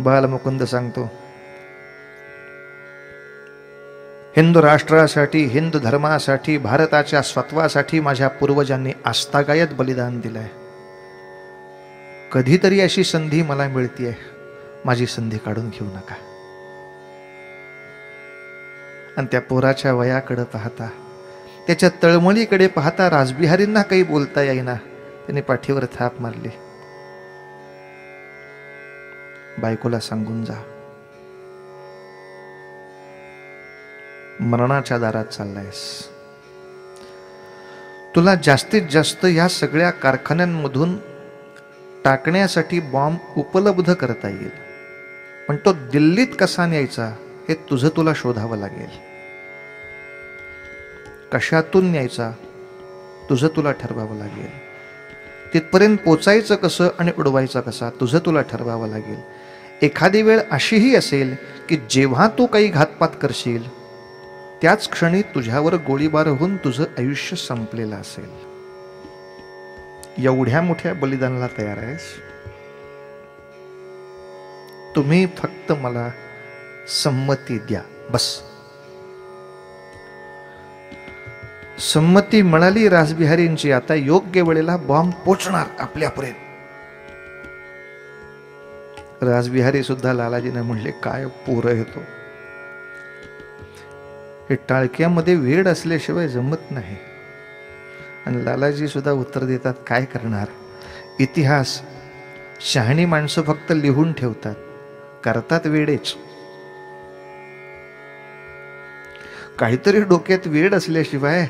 बालमुकुंद सांगतो, हिंदू राष्ट्रासाठी, हिंदू धर्मासाठी, भारताच्या स्वत्वासाठी माझ्या पूर्वजांनी आस्थागायत बलिदान दिलंय. कधीतरी अशी संधी मला मिळतीये, माझी संधी काढून घेऊ नका. आणि त्या पोराच्या वयाकडे पाहता, त्याच्या तळमळीकडे पाहता रासबिहारींना काही बोलता येईना. त्याने पाठीवर थाप मारली. बायकोला सांगून जा, मरणाच्या दारात चाललायस. तुला जास्तीत जास्त या सगळ्या कारखान्यांमधून टाकण्यासाठी बॉम्ब उपलब्ध करता येईल, पण तो दिल्लीत कसा न्यायचा हे तुला शोधावं लागेल. कशातून न्यायचा तुला ठरवावं लागेल. तिथपर्यंत पोचायचं कसं आणि उडवायचा कसा तुला ठरवावं लागेल. एखादी वेळ अशीही असेल की जेव्हा तू काही घातपात करशील त्याच क्षणी तुझ्यावर गोळीबार होऊन तुझं आयुष्य संपलेलं असेल. एवढ्या मोठ्या बलिदानाला तयार आहेस. तुम्ही फक्त मला संमती द्या, बस. संमती मिळाली रासबिहारींची. आता योग्य वेळेला बॉम्ब पोचणार आपल्यापर्यंत. रासबिहारी सुद्धा लालाजीने म्हणले, काय पोरं येतो, हे टाळक्यामध्ये वेड असल्याशिवाय जमत नाही. आणि लालाजी सुद्धा उत्तर देतात, काय करणार, इतिहास शहाणी माणसं फक्त लिहून ठेवतात, करतात वेडेच. काहीतरी डोक्यात वेड असल्याशिवाय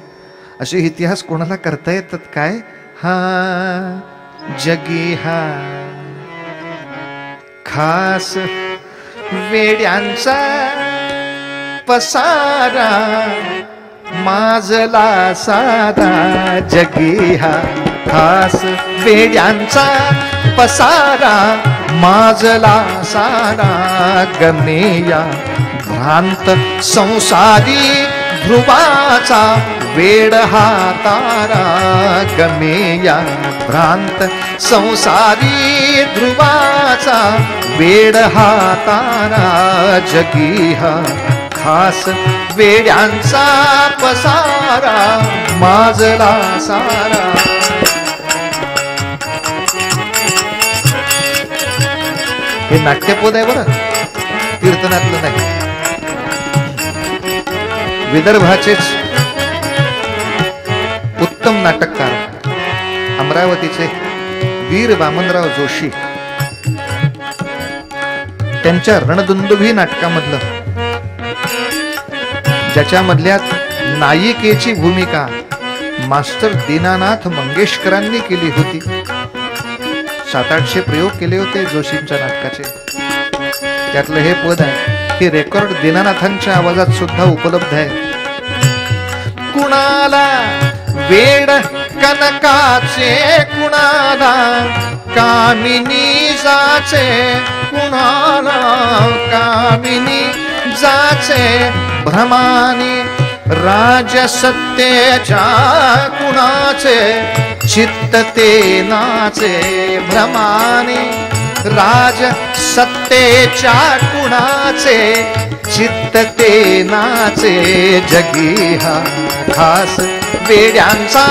असे इतिहास कोणाला करता येतात काय. हा जगी हा खास वेड्यांचा पसारा, माजला सारा. जगी हा खास वेड्यांचा पसारा, माजला सारा. गमेया भ्रांत संसारी ध्रुवाचा, वेड हा तारा. गमेया भ्रांत संसारी ध्रुवाचा, वेड हा तारा. जगी हा खास वेड्यांचा पसारा, माजला सारा. हे नाट्यपद आहे बरं, कीर्तनातलं नाही. विदर्भाचेच उत्तम नाटककार अमरावतीचे वीर वामनराव जोशी, त्यांच्या रणदुंदुभी नाटकामधलं, ज्याच्यामधल्या नायिकेची भूमिका मास्टर दीनानाथ मंगेशकरांनी केली होती. 700-800 प्रयोग केले होते जोशींच्या नाटकाचे. त्यातलं हे पद आहे. हे रेकॉर्ड दीनानाथांच्या आवाजात सुद्धा उपलब्ध आहे. कुणाला वेड कनकाचे, कुणाला कामिनी जाचे, कुणाला कामिनी जाचे. भ्रमानी राजसत्तेच्या कुणाचे, चित्त ते नाचे. भ्रमानी राज सत्तेच्या कुणाचे, चित्त ते नाचे. जगी हा खास वेड्यांचा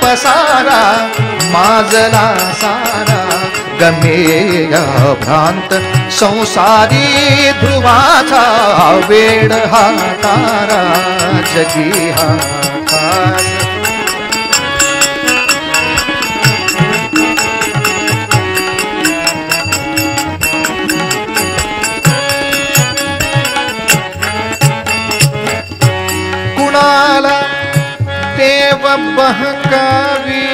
पसारा, माजला सारा. गमेया भ्रांत संसारी ध्रुवाचा, वेड हा तारा. जगी हा खास देव बहकावी,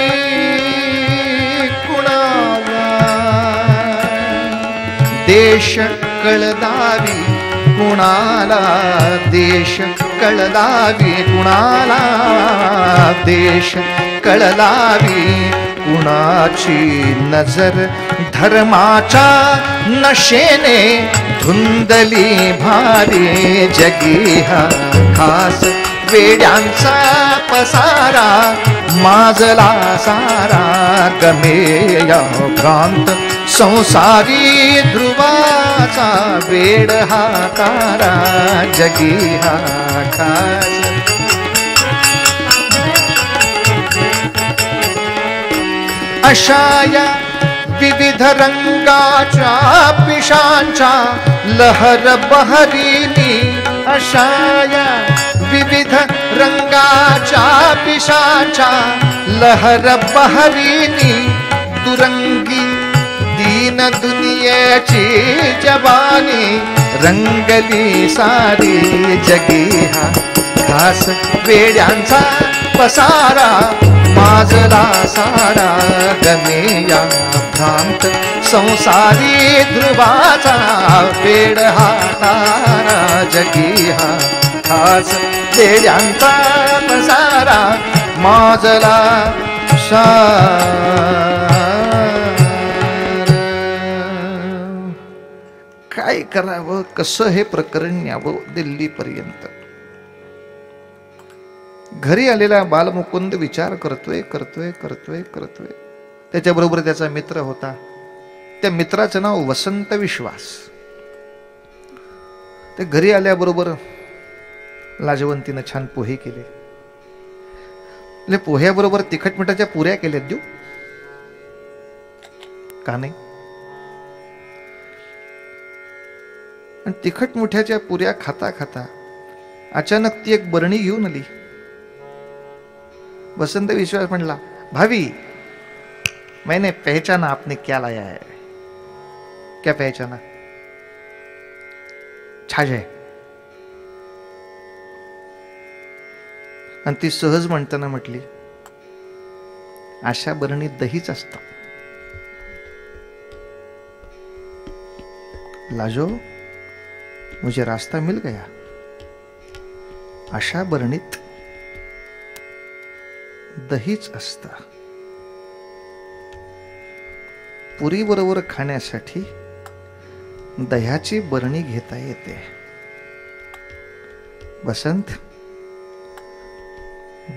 कुणाला देश कळदावी, कुणाला देश कळदावी. कुणाला देश कळदावी. कुणाची नजर धर्माच्या नशेने धुंदली भारी. जगी हा खास वेड्यांचा पसारा, माजला सारा. गमेया भ्रांत संसारी ध्रुवाचा वेड हा तारा जगी हा खास अशा या विविध रंगाच्या पिशांच्या लहर बहरीनी अशा या विविध रंगाच्या पिशांच्या लहर बहरीनी दुरंगी दीन दुनियेची जवानी रंगली सारी जगी हा खास वेड्यांचा पसारा माजला सारा गमेया भ्रांत संसारी ध्रुवाचा वेड हा तारा जगी हा खास वेड्यांचा पसारा माजला काय करावं, कसं हे प्रकरण न्यावं दिल्लीपर्यंत. घरी आलेला बालमुकुंद विचार करतोय. त्याच्याबरोबर त्याचा मित्र होता. त्या मित्राचं नाव वसंत विश्वास. ते घरी आल्याबरोबर लाजवंतीनं छान पोहे केले. पोह्याबरोबर तिखट मिठाच्या पुऱ्या केल्यात देऊ का नाही. आणि तिखट मिठाच्या पुऱ्या खाता खाता अचानक ती एक बरणी घेऊन आली. वसंत विश्वास म्हणला, भाभी मैंने पहचाना आपने क्या लाया है. क्या पहचाना. छाछ है. आणि ती सहज म्हणताना म्हटली, अशा बरणीत दहीच असतं. लाजो मुझे रास्ता मिल गया. अशा बरणीत दहीच असतं. पुरी बरोबर खाण्यासाठी दह्याची बरणी घेता येते. वसंत,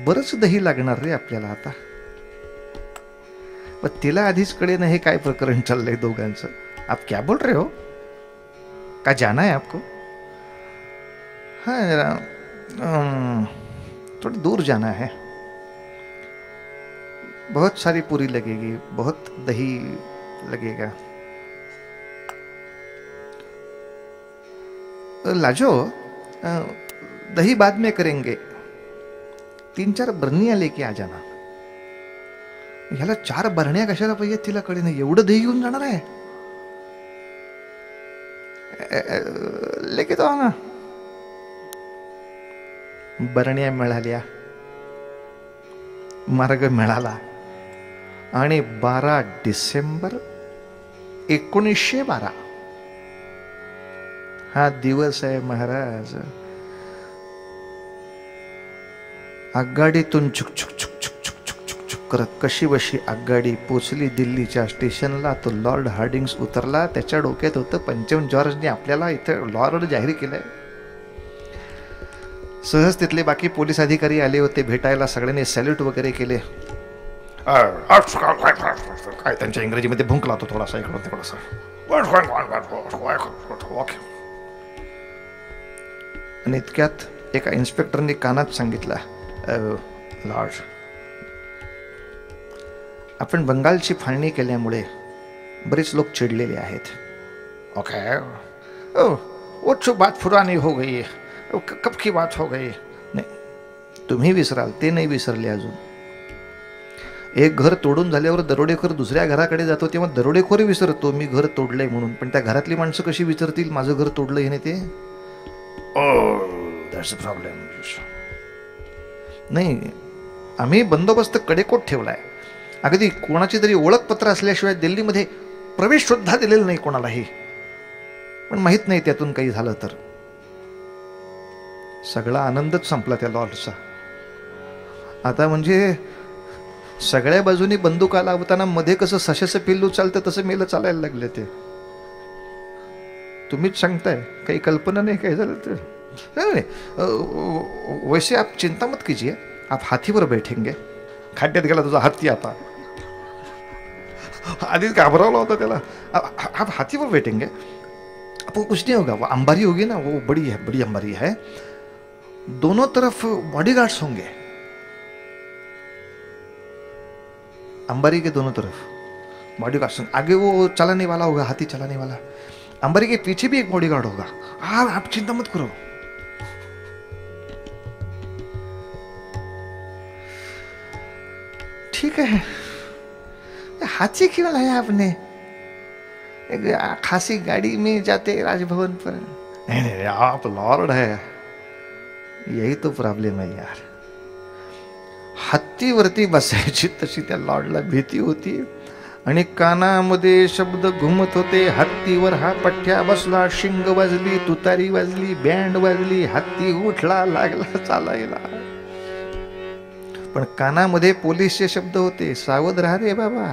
बरच दही लागणार रे आपल्याला आता. पण तिला आधीच कळेना हे काय प्रकरण चाललंय दोघांचं. आप क्या बोल रहे हो, का जाना है आपको. हाँ थोड़ी दूर जाना है, बहुत सारी पूरी लगेगी, बहुत दही लगेगा. लाजो दही बाद में करेंगे, 3-4 बरनिया लेके आ जाना. ह्याला 4 बरण्या कशाला पाहिजे तिला कळे नाही. एवढं दही घेऊन जाणार आहे. लेके तो ना. बरण्या मिळाल्या, मार्ग मिळाला. आणि 12 डिसेंबर 1912 हा दिवस आहे महाराज. आगगाडीतून छुक छुक छुक छुक छुक छुक छुक छुक करत कशी बशी आगगाडी पोचली दिल्लीच्या स्टेशनला. तो लॉर्ड हार्डिंग्स उतरला. त्याच्या डोक्यात होतं, पंचम जॉर्जने आपल्याला इथं लॉर्ड जाहीर केलंय. सहज तिथले बाकी पोलीस अधिकारी आले होते भेटायला. सगळ्यांनी सॅल्यूट वगैरे केले. काय त्यांच्या इंग्रजीमध्ये भुंकला तो थोडासा इकडून थोडासा. आणि इतक्यात एका इन्स्पेक्टरने कानात सांगितलं, लॉर्ड, आपण बंगालची फाळणी केल्यामुळे बरेच लोक चिडलेले आहेत. ओके, वो तो बात पुरानी हो गई है, कब की बात हो गई. नाही, तुम्ही विसराल, ते नाही विसरले अजून. एक घर तोडून झाल्यावर दरोडेखोर दुसऱ्या घराकडे जातो तेव्हा दरोडेखोर विसरतो मी घर तोडलंय म्हणून. पण त्या घरातली माणसं कशी विसरतील माझं घर तोडलंय हे. ते दॅट्स अ प्रॉब्लेम. नाही, आम्ही बंदोबस्त कडेकोट ठेवलाय. अगदी कोणाची तरी ओळखपत्र असल्याशिवाय दिल्लीमध्ये प्रवेश सुद्धा दिलेला नाही कोणालाही. पण माहित नाही त्यातून काही झालं तर. सगळा आनंदच संपला त्या लॉर्डचा. आता म्हणजे सगळ्या बाजूनी बंदुका लावताना मध्ये कसं सशाचं पिल्लू चालतं तसं मेलं चालायला लागले ते. तुम्हीच सांगताय, काही कल्पना नाही काय झालं तर. नहीं, वैसे आप चिंता मत कीजिए, आप हाथी पर बैठेंगे. खड्ड्यात गेला तुझा हाती आता. आधीच घाबरवला होता त्याला. आप हाथी पर बैठेंगे, आपको कुछ नहीं होगा. वो अंबारी होगी ना, वो बड़ी है, बड़ी अंबारी है, दोनों तरफ बॉडीगार्ड्स होंगे, अंबारी के दोनों तरफ बॉडीगार्ड्स. आगे वो चलाने वाला होगा, हाथी चलाने वाला. अंबारी के पीछे भी एक बॉडीगार्ड होगा. आप चिंता मत करो. ठीक है, हाथी क्यों लाया आपने? एक खासी गाड़ी में जाते राजभवन पर. नहीं नहीं, आप लॉर्ड है, यही तो प्रॉब्लेम है यार. हत्तीवरती बसायची तशी त्या लॉर्डला भीती होती आणि कानामध्ये शब्द घुमत होते. हत्तीवर हा पठ्या बसला, शिंग वाजली, तुतारी वाजली, बँड वाजली, हत्ती उठला, लागला चालायला. पण कानामध्ये पोलीसचे शब्द होते, सावध राहा रे बाबा,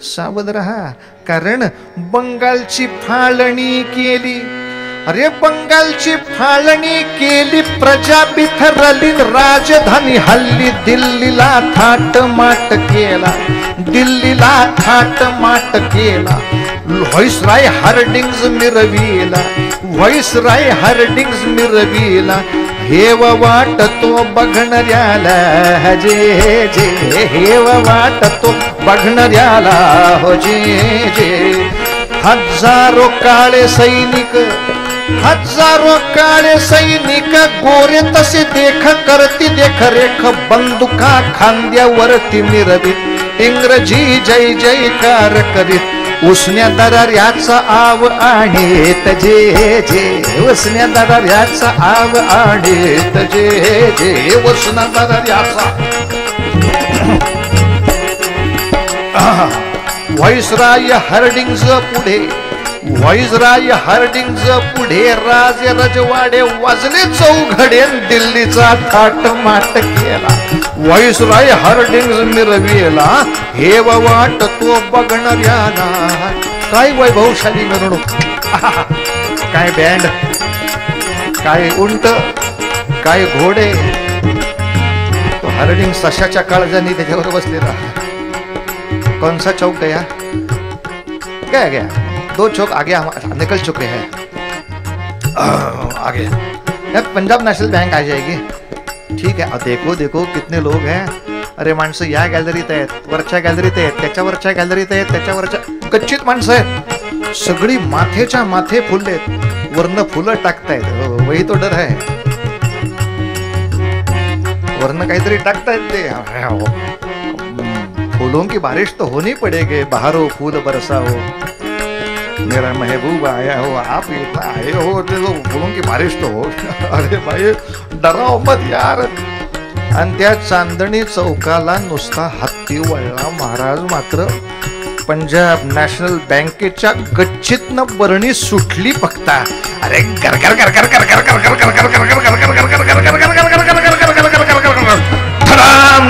सावध राहा, कारण बंगालची फाळणी केली. अरे बंगालची फाळणी केली, प्रजा बिथरली, राजधानी हल्ली, दिल्लीला थाट माट केला, दिल्लीला थाट माट केला. Viceroy हार्डिंग्ज मिरविला, viceroy हार्डिंग्ज मिरविला. हेव वाटतो बघणाऱ्याला जे जे, हेव वाटतो बघणाऱ्याला हो जे जे. हजारो काळे सैनिक, हजारो काळे सैनिक, गोरे तसे देख करती देखरेख, बंदुका खांद्यावरती मिरवीत, इंग्रजी जय जयकार करीत. उसन्या दराऱ्याचा आव आणीत जे जे, उसन्या दराऱ्याचा आव आणीत जे जे, उसन्या दराऱ्याचा. व्हॉइसराय हार्डिंग्ज पुढे, व्हॉइसराय हार्डिंग्ज पुढे, राजे रजवाडे वाजले चौघडे, दिल्लीचा थाट माट केला. व्हॉइसराय हार्डिंग्ज मिरविला, हेव वाटतो बघणाऱ्याला. काय वैभवशाली मिरवणूक, काय बँड, काय उंट, काय घोडे. तो हार्डिंग सशाच्या काळजानी त्याच्यावर बसलेला. कौन सा चौक गया, क्या गया, 2 चौक आगे निकल चुके हैं, आगे पंजाब नेशनल बैंक आ जाएगी. ठीक है, देखो देखो कितने लोग हैं. अरे माणसं या गॅलरीत आहेत, वरच्या गॅलरीत आहेत, त्याच्यावरच्या गॅलरीत आहेत, त्याच्यावरच्या. गच्चीत माणसं आहेत, सगळी माथेच्या माथे फुललेत, वरनं फुलं टाकतायत. वही तो डर आहे, वरनं काहीतरी टाकतायत ते. फूलों की बारिश तो होनी पड़ेगी, बहारो फूल बरसाओ, मेरा महबूब आया हो, आप इतना आए हो, तो फूलों की बारिश तो हो. अरे भाई डराव मत यार. आणि त्या चांदणी चौकाला नुसता हत्ती वळला. महाराज मात्र पंजाब नॅशनल बँकेच्या गच्चीतनं बरणी सुटली बघता. अरे गर गर गर गर गर गर गर गर गर गर गर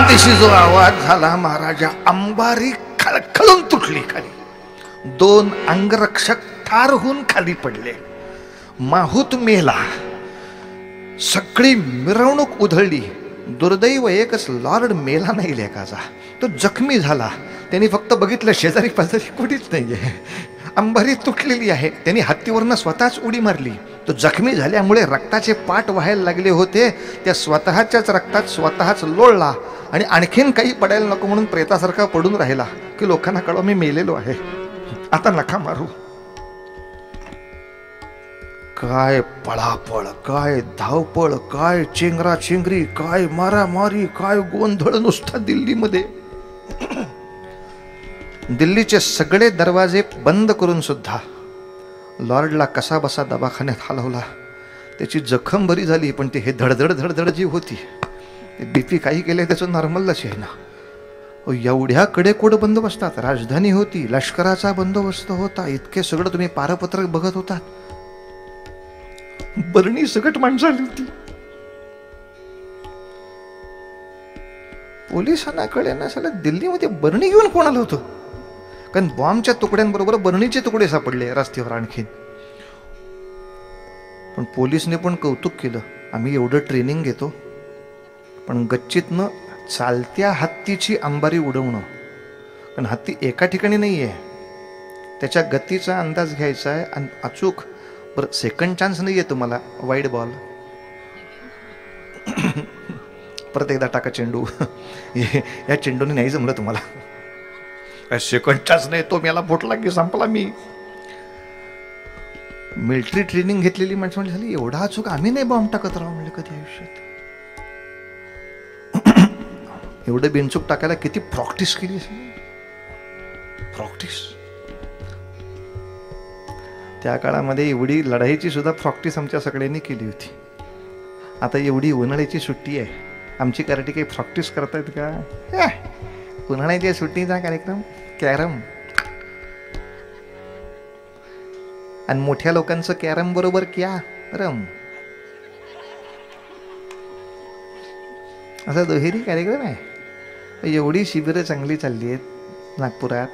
दिशी जो आवाज झाला, महाराजा अंबारी खळखळून तुटली खाली. 2 अंगरक्षक ठार होऊन खाली पडले. माहूत मेला. सगळी मिरवणूक उधळली. दुर्दैव एकच, लॉर्ड मेला नाही लेकाचा, तो जखमी झाला. त्यांनी फक्त बघितलं शेजारी पाजारी कुठीच नाहीये, अंबारी तुटलेली आहे. त्यांनी हत्तीवरनं स्वतःच उडी मारली. तो जखमी झाल्यामुळे रक्ताचे पाट व्हायला लागले होते. त्या स्वतःच्याच रक्तात स्वतःच लोळला आणि आणखीन काही पडायला नको म्हणून प्रेतासारखा पडून राहिला की लोकांना कळवा मी मेलेलो आहे, आता नका मारू. काय पळापळ, काय धावपळ, काय चेंगरा चेंगरी, काय मारामारी, काय गोंधळ नुसता दिल्लीमध्ये. दिल्लीचे सगळे दरवाजे बंद करून सुद्धा लॉर्डला कसा बसा दवाखान्यात हलवला. त्याची जखम बरी झाली, पण ती हे धडधड धडधड जी होती, बीपी काही केले त्याचं नॉर्मलच आहे ना. एवढ्या कडेकोड बंदोबस्तात राजधानी होती, लष्कराचा बंदोबस्त होता, इतके सगळं तुम्ही पारपत्रक बघत होता. बरणी सगट माणसं आली होती. पोलिसांना कळे ना, साला दिल्लीमध्ये बरणी घेऊन कोण आलं होतं. कारण बॉम्बच्या तुकड्यांबरोबर बरणीचे तुकडे सापडले रस्त्यावर आणखीन. पण पोलिसने पण कौतुक केलं, आम्ही एवढं ट्रेनिंग घेतो, पण गच्चीतनं चालत्या हत्तीची अंबारी उडवणं पण हत्ती एका ठिकाणी नाही आहे, त्याच्या गतीचा अंदाज घ्यायचा आहे आणि अचूक. बरं, सेकंड चान्स नाही आहे तुम्हाला. वाईड बॉल, परत एकदा टाका चेंडू. या चेंडूने नाही जमलं तुम्हाला, काय सेकंड चान्स नाही, तो मला फुटला की संपला मी. मिलिटरी ट्रेनिंग घेतलेली माणसं म्हणजे झाली, एवढा अचूक आम्ही नाही बॉम्ब टाकत राहू म्हणजे कधी आयुष्यात. एवढं बिनचूक टाकायला किती प्रॅक्टिस केली असेल, प्रॅक्टिस. त्या काळामध्ये एवढी लढाईची सुद्धा प्रॅक्टिस आमच्या सगळ्यांनी केली होती. आता एवढी उन्हाळ्याची सुट्टी आहे, आमची कराटे काही प्रॅक्टिस करतायत का? उन्हाळ्याच्या सुट्टीचा कार्यक्रम कॅरम. आणि मोठ्या लोकांचं कॅरम बरोबर क्या रम, असा दुहेरी कार्यक्रम आहे. एवढी शिबिरं चांगली चालली आहेत नागपुरात.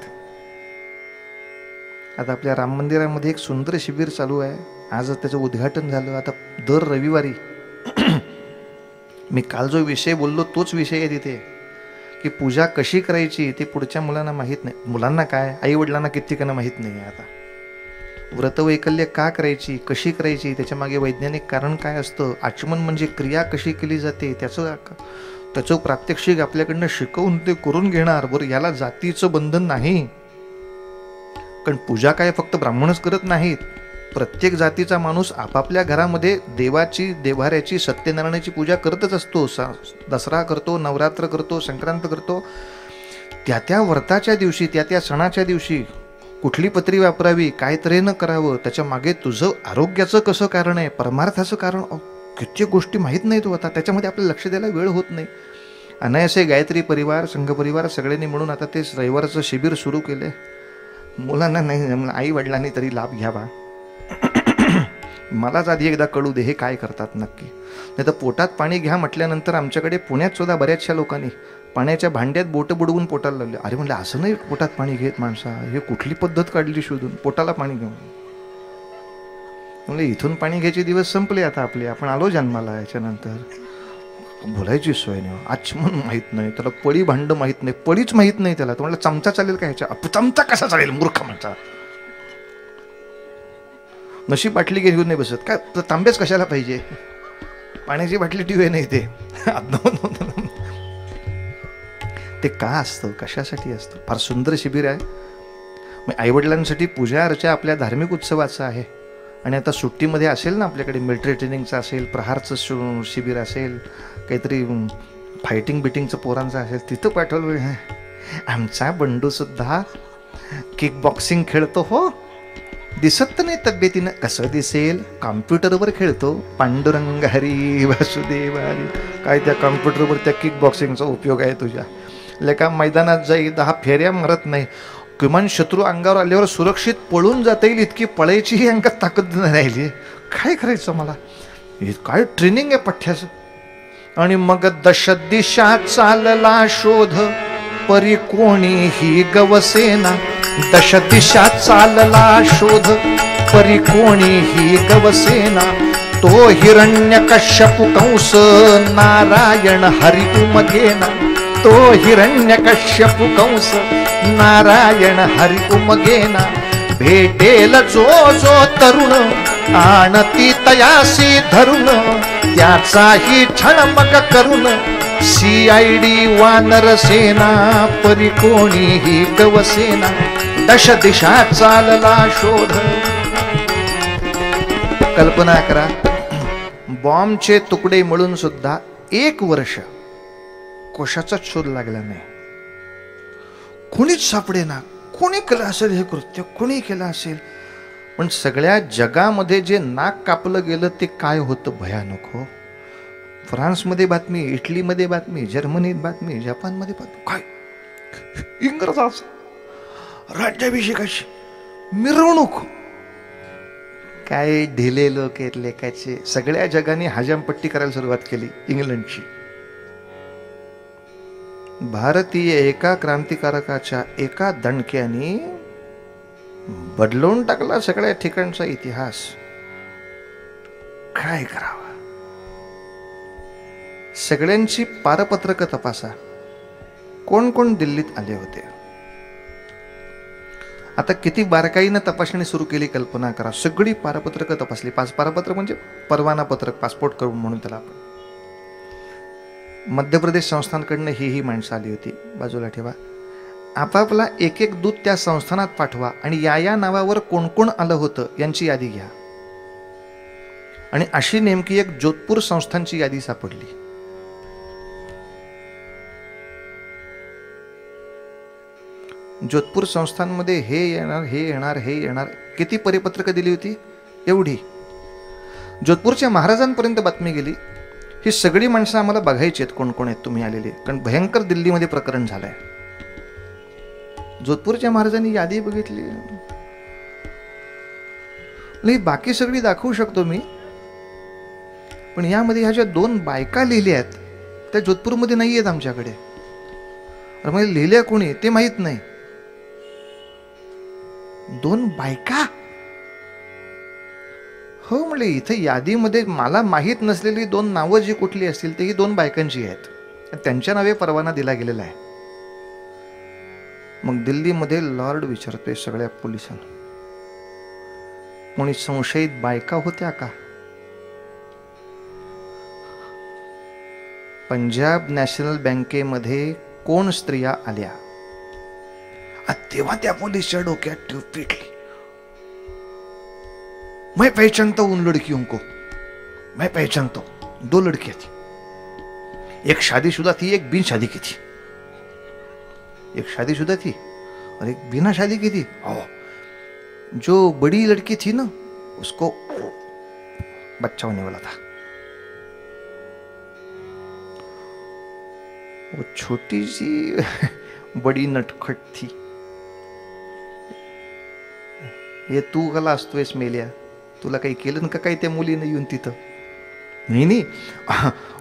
आता आपल्या राम मंदिरामध्ये एक सुंदर शिबिर चालू आहे, आज त्याचं उद्घाटन झालं. आता दर रविवारी मी काल जो विषय बोललो तोच विषय आहे तिथे, की पूजा कशी करायची ते पुढच्या मुलांना माहीत नाही. मुलांना काय, आई वडिलांना कित्येकांना माहीत नाही आहे. आता व्रतवैकल्य का करायची, कशी करायची, त्याच्या मागे वैज्ञानिक कारण काय असतं, आचमन म्हणजे क्रिया कशी केली जाते, त्याचं प्रात्यक्षिक आपल्याकडनं शिकवून ते करून घेणार. बरं, याला जातीचं बंधन नाही, कारण पूजा काय फक्त ब्राह्मणच करत नाहीत. प्रत्येक जातीचा माणूस आपापल्या घरामध्ये देवाची, देवाऱ्याची, सत्यनारायणाची पूजा करतच असतो. दसरा करतो, नवरात्र करतो, संक्रांत करतो. त्या व्रताच्या दिवशी, त्या सणाच्या दिवशी कुठली पत्री वापरावी, काय तऱ्हेनं करावं, त्याच्या मागे तुझं आरोग्याचं कसं कारण आहे, परमार्थाचं कारण, किती गोष्टी माहीत नाही तो. आता त्याच्यामध्ये आपल्याला लक्ष द्यायला वेळ होत नाही. अनायासे गायत्री परिवार, संघ परिवार सगळ्यांनी म्हणून आता ते रविवारचं शिबिर सुरू केले. मुलांना नाही, आई वडिलांनी तरी लाभ घ्यावा. मलाच आधी एकदा कळू दे हे काय करतात नक्की. नाही तर पोटात पाणी घ्या म्हटल्यानंतर आमच्याकडे पुण्यात सुद्धा बऱ्याचशा लोकांनी पाण्याच्या भांड्यात बोटं बुडवून पोटाला लावले. अरे म्हणलं, असं नाही पोटात पाणी घेत माणसा, हे कुठली पद्धत काढली शोधून पोटाला पाणी घेऊन. म्हणजे इथून पाणी घ्यायचे दिवस संपले आता आपले, आपण आलो जन्माला. याच्यानंतर बोलायची सोय नाही, आचमन माहीत नाही त्याला, पळी भांड माहीत नाही, पळीच माहीत नाही त्याला. तो म्हणलं चमचा चालेल का ह्याच्या, चमचा कसा चालेल मूर्ख म्हणता. नशी बाटली घेऊन नाही बसत काय, तांब्याच कशाला पाहिजे, पाण्याची बाटली टिवे नाही ते. ते का असतं, कशासाठी असतं. फार सुंदर शिबिर आहे. मग आईवडिलांसाठी पूजा अर्चा आपल्या धार्मिक उत्सवाचा आहे. आणि आता सुट्टीमध्ये असेल ना आपल्याकडे, मिलिटरी ट्रेनिंगचं असेल, प्रहारचं शिबिर असेल, काहीतरी फायटिंग बिटिंगचं पोरांचं असेल, तिथं पाठवलं. आमचा बंडू सुद्धा किक बॉक्सिंग खेळतो. हो, दिसत तर नाही तब्येतीनं, कसं दिसेल, कॉम्प्युटरवर खेळतो. पांडुरंग हरी वासुदेव हरी. काय त्या कॉम्प्युटरवर त्या किक बॉक्सिंगचा उपयोग आहे तुझ्या? लेका मैदानात जाई 10 फेऱ्या मारत नाही, किमान शत्रू अंगावर आल्यावर सुरक्षित पळून जाता येईल इतकी पळायचीही अंगात ताकद नाही राहिली. काय करायचं मला, हे काय ट्रेनिंग आहे पठ्याचं. आणि मग दश दिशा चालला शोध, परी कोणीही गवसेना. दश दिशा चालला शोध, परी कोणीही गवसेना. तो हिरण्यकश्यपु कंस, नारायण हरी उमगेना. तो हिरण्यकश्यपु कंस, नारायण हरी उमगेना. भेटेल जो जो तरुण, आणती तयासी धरून. त्याचाही छळमग करून, CID वानर सेना. परी कोणीही गवसेना. दश दिशा चालला शोध. कल्पना करा, बॉम्बचे तुकडे मिळून सुद्धा 1 वर्ष कशाचाच शोध लागला नाही. कोणीच सापडेना. कोणी केलं असेल हे कृत्य, कोणी केलं असेल. पण सगळ्या जगामध्ये जे नाक कापलं गेलं ते काय होतं भयानक. हो, फ्रान्समध्ये बातमी, इटलीमध्ये बातमी, जर्मनीत बातमी, जपानमध्ये बातमी. काय इंग्रजाचा राज्याभिषेकाची मिरवणूक. काय ढिले लोक आहेत लेखाचे. सगळ्या जगाने हजामपट्टी करायला सुरुवात केली इंग्लंडची. भारतीय एका क्रांतिकारकाच्या एका दणक्याने बदलून टाकला सगळ्या ठिकाणचा इतिहास. काय करावं. सगळ्यांची पारपत्रक तपासा. कोण कोण दिल्लीत आले होते, आता किती बारकाईनं तपासणी सुरू केली कल्पना करा. सगळी पारपत्रकं तपासली. पारपत्र म्हणजे परवाना पत्रक, पासपोर्ट करून म्हणून त्याला आपण. मध्य प्रदेश संस्थांकडनं ही माणसं आली होती. बाजूला ठेवा. आपापला एक एक दूत त्या संस्थानात पाठवा आणि या नावावर कोण कोण आलं होतं यांची यादी घ्या. आणि अशी नेमकी एक जोधपूर संस्थांची यादी सापडली. जोधपूर संस्थांमध्ये हे येणार, हे येणार, हे येणार. किती परिपत्रकं दिली होती? एवढी. जोधपूरच्या महाराजांपर्यंत बातमी गेली, ही सगळी माणसं आम्हाला बघायची आहेत, कोण कोण आहेत तुम्ही आलेले, कारण भयंकर दिल्लीमध्ये प्रकरण झालंय. जोधपूरच्या महाराजांनी यादी बघितली. बाकी सगळी दाखवू शकतो मी, पण यामध्ये ह्या ज्या 2 बायका लिहिल्या आहेत त्या जोधपूरमध्ये नाही आहेत आमच्याकडे. अरे म्हणजे लिहिल्या कोणी ते माहीत नाही. 2 बायका? हो म्हणले, इथे यादीमध्ये मला माहीत नसलेली 2 नावं जी कुठली असतील ते ही 2 बायकांची आहेत. त्यांच्या नावे परवाना दिला गेलेला आहे. मग दिल्लीमध्ये लॉर्ड विचारतोय सगळ्या पोलिसांना, कोणी संशयित बायका होत्या का? पंजाब नॅशनल बँकेमध्ये कोण स्त्रिया आल्या? तेव्हा त्या पोलिसच्या डोक्यात ट्यूब पेटली. मैं पहचानता हूं उन लड़कियों को, मैं पहचानता हूं. 2 लड़कियां थी, एक शादीशुदा थी, एक बिन शादी की थी. एक शादीशुदा थी और एक बिना शादी की थी. जो बड़ी लड़की थी ना, उसको बच्चा होने वाला था. वो छोटी सी बड़ी नटखट थी. ये तू कला असतोयस मेल्या, तुला काही केलं का काही त्या मुलीने येऊन तिथं? नहीं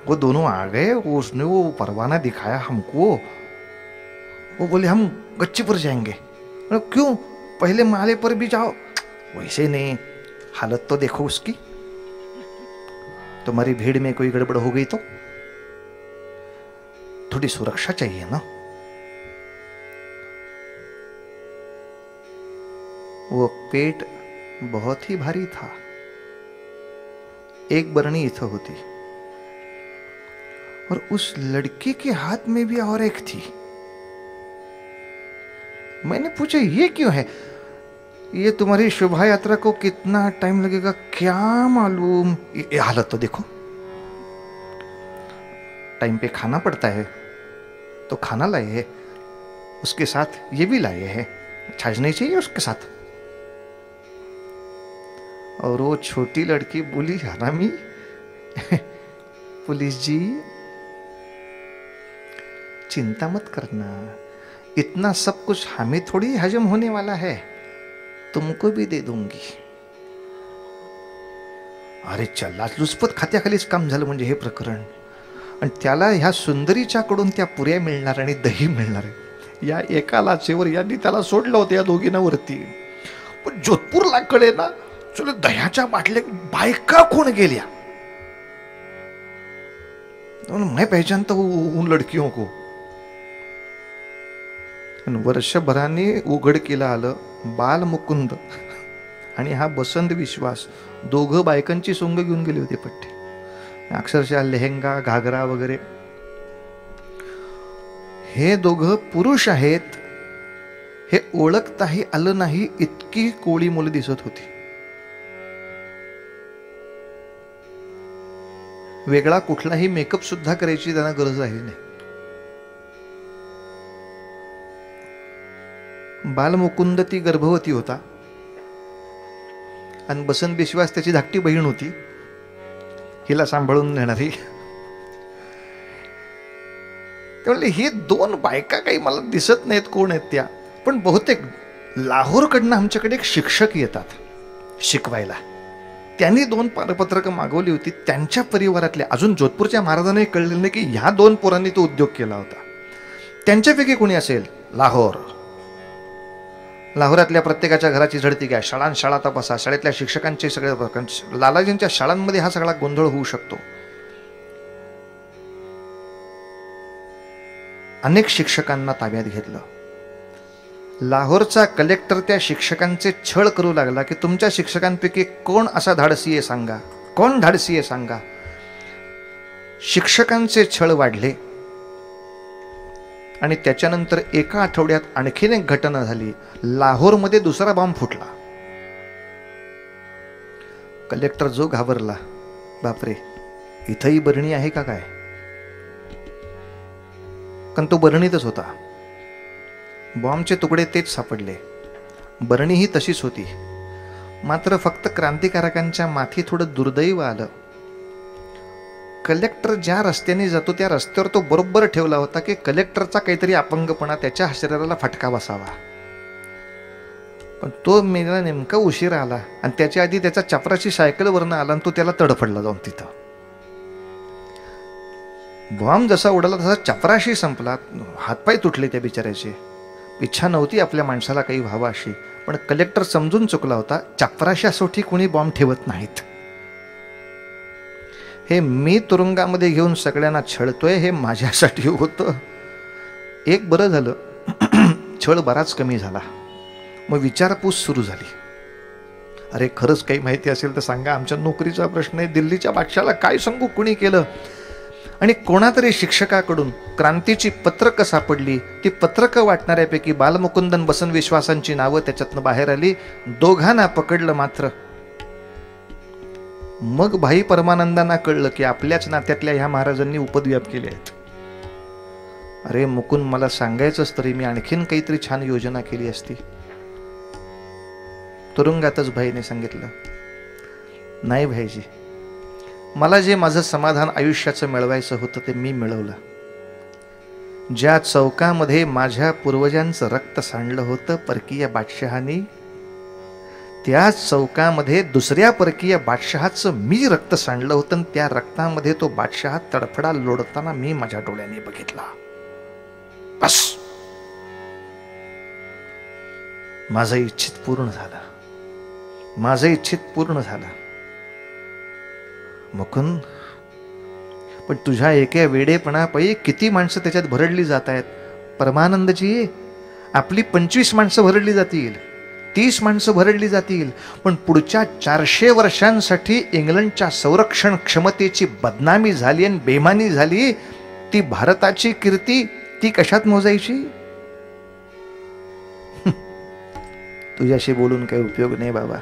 वो दोनों आ गए, उसने वो परवाना दिखाया हमको. वो बोले हम गच्ची पर जाएंगे. क्यों? पहले माले पर भी जाओ. वैसे नहीं, हालत तो देखो उसकी. तुम्हारी भीड़ में कोई गड़बड़ हो गई तो थोड़ी सुरक्षा चाहिए ना. वो पेट बहुत ही भारी था. एक बरनी इथं होती और उस लड़की के हाथ में भी और एक थी. मैंने पूछा ये क्यों है? ये तुम्हारी शोभा यात्रा को कितना टाइम लगेगा क्या मालूम. ये हालत तो देखो. टाइम पे खाना पड़ता है तो खाना लाए हैं, उसके साथ ये भी लाए हैं, छाछ नहीं चाहिए उसके साथ. और वो छोटी लड़की बोली, हरामी पुलिस जी चिंता मत करना, इतना सब कुछ हमें थोड़ी हजम होने वाला है, तुमको भी दे दूंगी. अरे चला, लुचपत खात्याखालीच काम झालं म्हणजे हे प्रकरण. आणि त्याला ह्या सुंदरीच्याकडून त्या पुऱ्या मिळणार आणि दही मिळणार. या एका लाचेवर यांनी त्याला सोडलं होतं या दोघींना वरती. पण जोधपूरला कळे ना, चलो दह्याच्या बाटल्या बायका कोण गेल्या. मैं पहचानता हूं उन लड़कियों को. वर्षभराने उघडकीला आलं बालमुकुंद आणि हा बसंत विश्वास, दोघं बायकांची सोंग घेऊन गेले होते पट्टे. अक्षरशः लेहंगा, घागरा वगैरे. हे दोघं पुरुष आहेत हे ओळखताही आलं नाही इतकी कोळी मुलं दिसत होती. वेगळा कुठलाही मेकअप सुद्धा करायची त्यांना गरज राहिली नाही. बालमुकुंद ती गर्भवती होता आणि बसंत विश्वास त्याची धाकटी बहीण होती, हिला सांभाळून नेणारी. त्यामुळे ही 2 बायका काही मला दिसत नाहीत कोण आहेत त्या, पण बहुतेक लाहोरकडनं आमच्याकडे एक शिक्षक येतात शिकवायला. त्यांनी 2 पारपत्रकं मागवली होती त्यांच्या परिवारातल्या. अजून जोधपूरच्या महाराजांना कळलेलं नाही की ह्या 2 पोरांनी तो उद्योग केला होता. त्यांच्यापैकी कोणी असेल? लाहोरातल्या प्रत्येकाच्या घराची झडती घ्या, शाळा तपासा, शाळेतल्या शिक्षकांचे सगळे. लालाजींच्या शाळांमध्ये हा सगळा गोंधळ होऊ शकतो. अनेक शिक्षकांना ताब्यात घेतलं लाहोरचा कलेक्टर त्या शिक्षकांचे छळ करू लागला की तुमच्या शिक्षकांपैकी कोण असा धाडसी आहे सांगा, कोण धाडसी आहे सांगा. शिक्षकांचे छळ वाढले आणि त्याच्यानंतर एका आठवड्यात आणखीन एक घटना झाली. लाहोरमध्ये दुसरा बॉम्ब फुटला. कलेक्टर जो घाबरला, बापरे इथंही बरणी आहे का काय, कारण तो बरणीतच होता. बॉम्बचे तुकडे तेच सापडले, बरणी ही तशीच होती. मात्र फक्त क्रांतिकारकांच्या माथी थोडं दुर्दैव आलं. कलेक्टर ज्या रस्त्याने जातो त्या रस्त्यावर तो बरोबर ठेवला होता की कलेक्टरचा काहीतरी अपंगपणा त्याच्या शरीराला फटका बसावा. पण तो मेला नेमका उशीर आला आणि त्याच्या आधी त्याचा चपराची सायकलवरनं आला आणि तो त्याला तडफडला जाऊन तिथं. बॉम्ब जसा उडाला तसा चपराशी संपला. हातपाय तुटले त्या बिचाऱ्याचे. इच्छा नव्हती आपल्या माणसाला काही व्हावं अशी, पण कलेक्टर समजून चुकला होता. चपराशासाठी कोणी बॉम्ब ठेवत नाहीत. हे मी तुरुंगामध्ये घेऊन सगळ्यांना छळतोय हे माझ्यासाठी होतं. एक बरं झालं, छळ बराच कमी झाला. मग विचारपूस सुरू झाली. अरे खरंच काही माहिती असेल तर सांगा, आमच्या नोकरीचा प्रश्न आहे, दिल्लीच्या बादशाला काय सांगू कुणी केलं. आणि कोणातरी शिक्षकाकडून क्रांतीची पत्रकं सापडली. ती पत्रकं वाटणाऱ्यापैकी बालमुकुंदन बसन विश्वासांची नावं त्याच्यातनं बाहेर आली. दोघांना पकडलं. मात्र मग भाई परमानंदांना कळलं की आपल्याच नात्यातल्या ह्या महाराजांनी उपद्व्याप केले आहेत. अरे मुकुंद, मला सांगायचंच तरी मी आणखीन काहीतरी छान योजना केली असती. तुरुंगातच भाईने सांगितलं, नाही भाईजी, मला जे माझं समाधान आयुष्याचं मिळवायचं होतं ते मी मिळवलं. ज्या चौकामध्ये माझ्या पूर्वजांचं रक्त सांडलं होतं परकीय बादशहानी, त्या चौकामध्ये दुसऱ्या परकीय बादशहाचं मी रक्त सांडलं होतं आणि त्या रक्तामध्ये तो बादशहा तडफडा लोळताना मी माझ्या डोळ्यांनी बघितला. बस, माझं इच्छित पूर्ण झालं. माझं इच्छित पूर्ण झालं. मुकुंद, पण तुझ्या एका वेडेपणापायी किती माणसं त्याच्यात भरडली जात आहेत. परमानंदजी, आपली 25 माणसं भरडली जातील, 30 माणसं भरडली जातील, पण पुढच्या 400 वर्षांसाठी इंग्लंडच्या संरक्षण क्षमतेची बदनामी झाली आणि बेमानी झाली. ती भारताची कीर्ती ती कशात मोजायची. तुझ्याशी बोलून काही उपयोग नाही बाबा,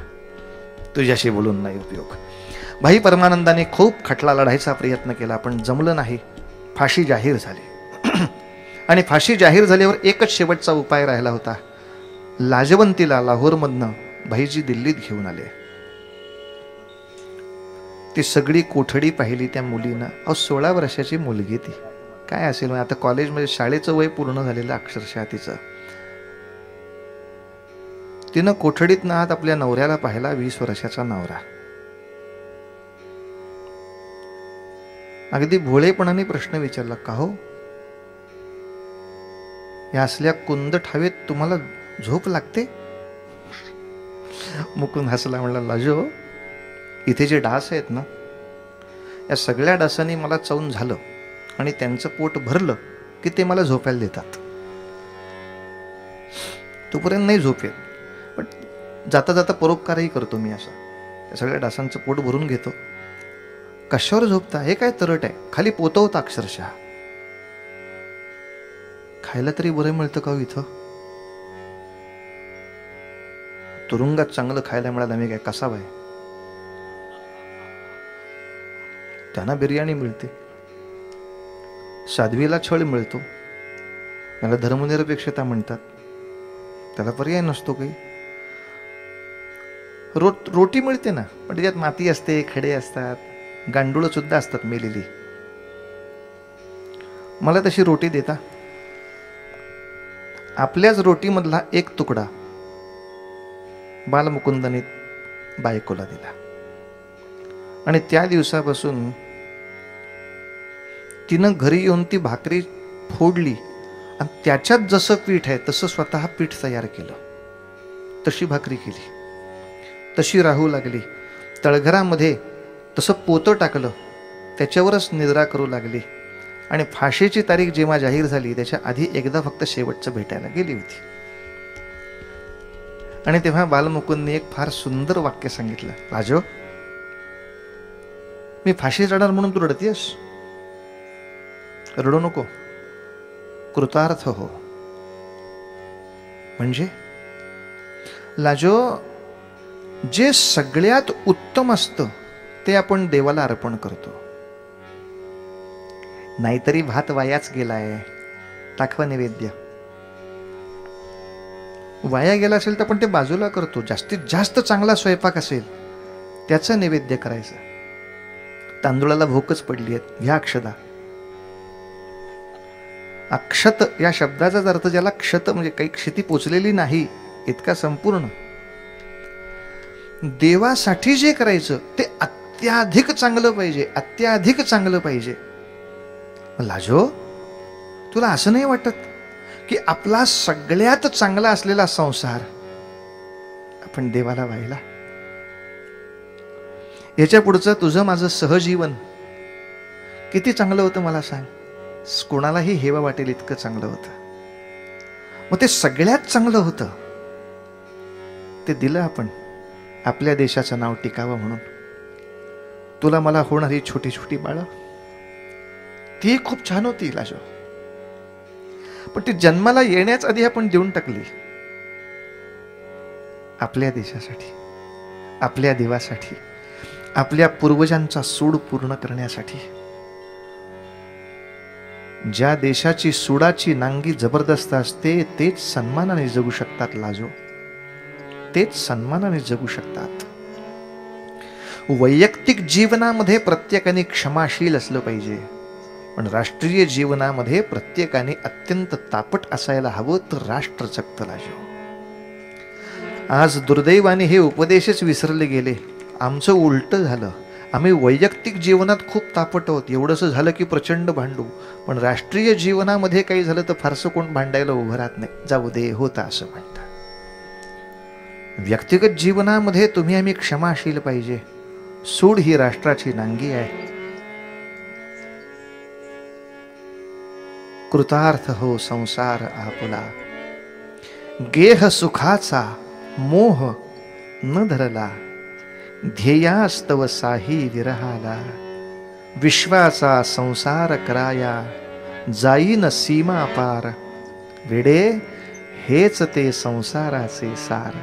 तुझ्याशी बोलून नाही उपयोग. भाई परमानंदाने खूप खटला लढायचा प्रयत्न केला, पण जमलं नाही. फाशी जाहीर झाली. आणि फाशी जाहीर झाल्यावर एकच शेवटचा उपाय राहिला होता. लाजवंतीला लाहोरमधनं भाईजी दिल्लीत घेऊन आले. ती सगळी कोठडी पाहिली त्या मुलीनं. 16 वर्षाची मुलगी ती, काय असेल आता कॉलेजमध्ये, शाळेचं वय पूर्ण झालेलं अक्षरशः तिचं. तिनं कोठडीतनं आत आपल्या नवऱ्याला पाहिला, 20 वर्षाचा नवरा. अगदी भोळेपणाने प्रश्न विचारला, का हो, या असल्या कुंदट हवेत तुम्हाला झोप लागते. मुकुंद हसला, म्हणला, लाजो, इथे जे डास आहेत ना, या सगळ्या डासांनी मला चावून झालं आणि त्यांचं पोट भरलं की ते मला झोपायला देतात. तोपर्यंत नाही झोप येत, पण जाता जाता परोपकारही करतो मी. असा त्या सगळ्या डासांचं पोट भरून घेतो. कशावर झोपता, हे काय तरट आहे, खाली पोतवता अक्षरशः. खायला तरी बरं मिळतं का इथं. तुरुंगात चांगलं खायला मिळालं मी काय कसा बाय. त्यांना बिर्याणी मिळते, साध्वीला छळ मिळतो, त्याला धर्मनिरपेक्षता म्हणतात, त्याला पर्याय नसतो काही. रोटी मिळते ना, पण त्याच्यात माती असते, खडे असतात, गांडूळ सुद्धा असतात मेलेली. मला तशी रोटी देता. आपल्याच रोटीमधला एक तुकडा बालमुकुंदने बायकोला दिला आणि त्या दिवसापासून तिनं घरी येऊन ती भाकरी फोडली आणि त्याच्यात जसं पीठ आहे तसं स्वतः पीठ तयार केलं. तशी भाकरी केली, तशी राहू लागली. तळघरामध्ये तसं पोतं टाकलं, त्याच्यावरच निद्रा करू लागली. आणि फाशीची तारीख जेव्हा जाहीर झाली त्याच्या आधी एकदा फक्त शेवटचं भेटायला गेली होती. आणि तेव्हा बालमुकुंदने एक फार सुंदर वाक्य सांगितलं, राजो, मी फाशी चढणार म्हणून तू रडतीयस? रडू नको, कृतार्थ हो. म्हणजे लाजो, जे सगळ्यात उत्तम असतं ते आपण देवाला अर्पण करतो. नाहीतरी भात वायाच गेलाय, दाखवा नैवेद्य. वाया गेला असेल तर आपण ते बाजूला करतो. जास्तीत जास्त चांगला स्वयंपाक असेल त्याचं नैवेद्य करायचं. तांदूळाला भूकच पडली आहे, घ्या अक्षता. अक्षत या शब्दाचाच अर्थ ज्याला क्षत म्हणजे काही क्षती पोचलेली नाही इतका संपूर्ण. देवासाठी जे करायचं ते अत्याधिक चांगलं पाहिजे, अत्याधिक चांगलं पाहिजे. लाजो, तुला असं नाही वाटत की आपला सगळ्यात चांगला असलेला संसार आपण देवाला वाहिला? याच्या पुढचं तुझं माझं सहजीवन किती चांगलं होतं मला सांग. कोणालाही हेवा वाटेल इतकं चांगलं होतं. मग ते सगळ्यात चांगलं होतं ते दिलं आपण आपल्या देशाचं नाव टिकावं म्हणून. तुला मला होणारी छोटी छोटी बाळं ती खूप छान होती लाजो, पण ती जन्माला येण्याच आधी आपण देऊन टाकली आपल्या देशासाठी, आपल्या देवासाठी, आपल्या पूर्वजांचा सूड पूर्ण करण्यासाठी. ज्या देशाची सुडाची नांगी जबरदस्त असते तेच सन्मानाने जगू शकतात लाजो, तेच सन्मानाने जगू शकतात. वैयक्तिक जीवनामध्ये प्रत्येकाने क्षमाशील असलं पाहिजे, पण राष्ट्रीय जीवनामध्ये प्रत्येकाने अत्यंत तापट असायला हवं, तर राष्ट्र जगतं लाजो. आज दुर्दैवाने हे उपदेशच विसरले गेले. आमचं उलटं झालं. आम्ही वैयक्तिक जीवनात खूप तापट आहोत, एवढंसं झालं की प्रचंड भांडू, पण राष्ट्रीय जीवनामध्ये काही झालं तर फारसं कोण भांडायला उभं राहत नाही. जाऊ दे, होता असं म्हणतात. व्यक्तिगत जीवनामध्ये तुम्ही आम्ही क्षमाशील पाहिजे. सूड ही राष्ट्राची नांगी आहे. कृतार्थ हो संसार आपला, गेह सुखाचा मोह न धरला, ध्येयास्तव साही विरहाला, विश्वाचा संसार कराया, जाईन सीमा पार, वेडे हेच ते संसाराचे सार.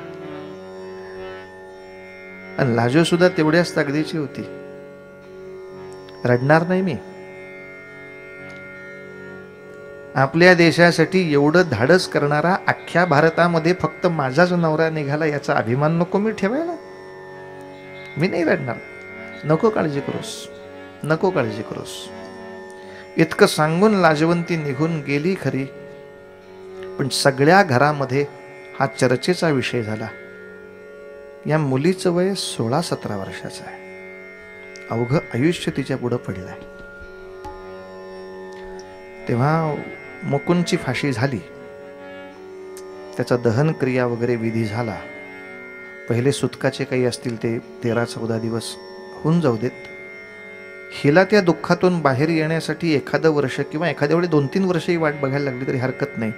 आणि लाजो सुद्धा तेवढ्याच ताकदीची होती. रडणार नाही मी. आपल्या देशासाठी एवढं धाडस करणारा अख्ख्या भारतामध्ये फक्त माझाच नवरा निघाला याचा अभिमान नको मी ठेवायला? मी नाही रडणार. नको काळजी करूस, नको काळजी करूस. इतकं सांगून लाजवंती निघून गेली खरी, पण सगळ्या घरामध्ये हा चर्चेचा विषय झाला. या मुलीचं वय 16-17 वर्षाचं आहे. अवघं आयुष्य तिच्या पुढं पडलं आहे. तेव्हा मुकुंदची फाशी झाली, त्याचा दहन क्रिया वगैरे विधी झाला. पहिले सुतकाचे काही असतील ते 13-14 दिवस होऊन जाऊ देत. हिला त्या दुःखातून बाहेर येण्यासाठी एखादं वर्ष किंवा एखाद्या वेळी 2-3 वर्षही वाट बघायला लागली तरी हरकत नाही.